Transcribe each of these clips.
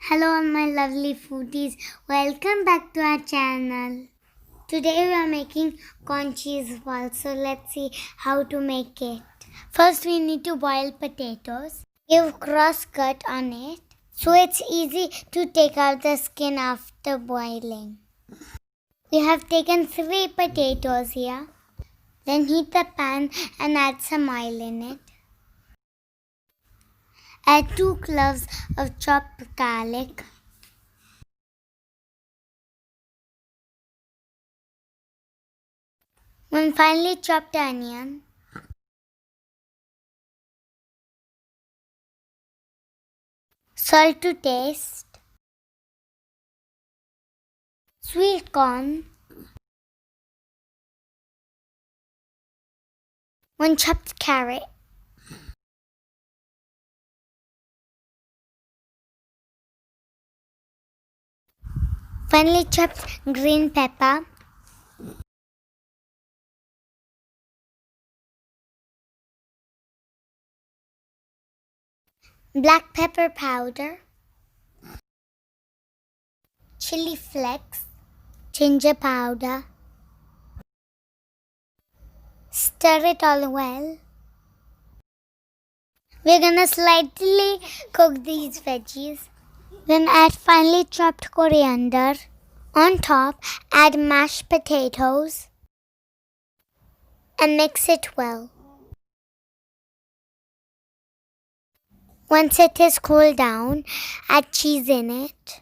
Hello all my lovely foodies, welcome back to our channel. Today we are making corn cheese balls, so let's see how to make it. First we need to boil potatoes. Give cross cut on it so it's easy to take out the skin after boiling. We have taken 3 potatoes here. Then heat the pan and add some oil in it. Add 2 cloves of chopped garlic. One finely chopped onion. Salt to taste. Sweet corn. 1 chopped carrot. Finely chopped green pepper. Black pepper powder. Chili flakes. Ginger powder. Stir it all well. We're gonna slightly cook these veggies. Then add finely chopped coriander. On top, add mashed potatoes and mix it well. Once it is cooled down, add cheese in it.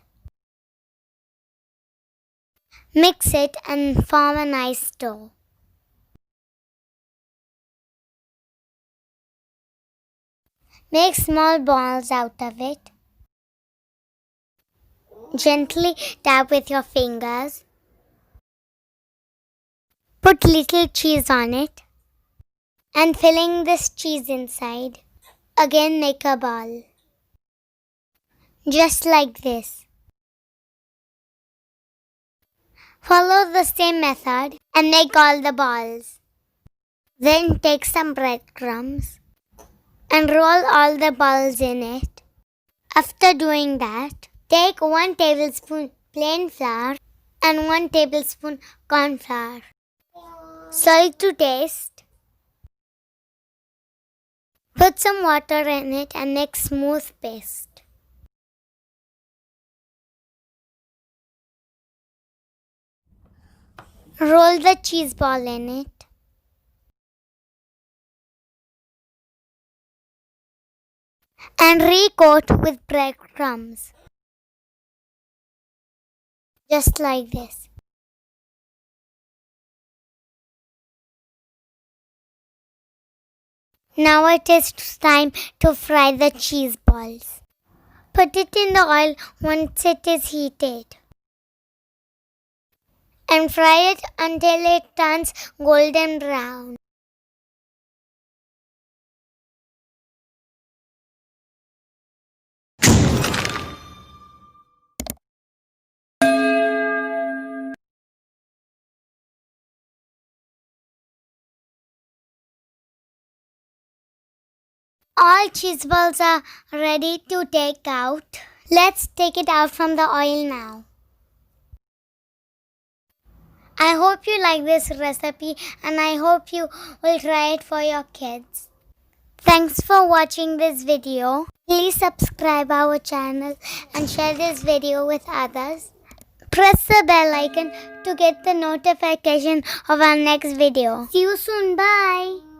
Mix it and form a nice dough. Make small balls out of it. Gently dab with your fingers. Put little cheese on it. And filling this cheese inside. Again make a ball. Just like this. Follow the same method and make all the balls. Then take some breadcrumbs and roll all the balls in it. After doing that, take 1 tablespoon plain flour and 1 tablespoon cornflour. Salt to taste. Put some water in it and make smooth paste. Roll the cheese ball in it. And recoat with breadcrumbs. Just like this. Now it is time to fry the cheese balls. Put it in the oil once it is heated. And fry it until it turns golden brown. All cheese balls are ready to take out. Let's take it out from the oil now. I hope you like this recipe and I hope you will try it for your kids. Thanks for watching this video. Please subscribe our channel and share this video with others. Press the bell icon to get the notification of our next video. See you soon. Bye.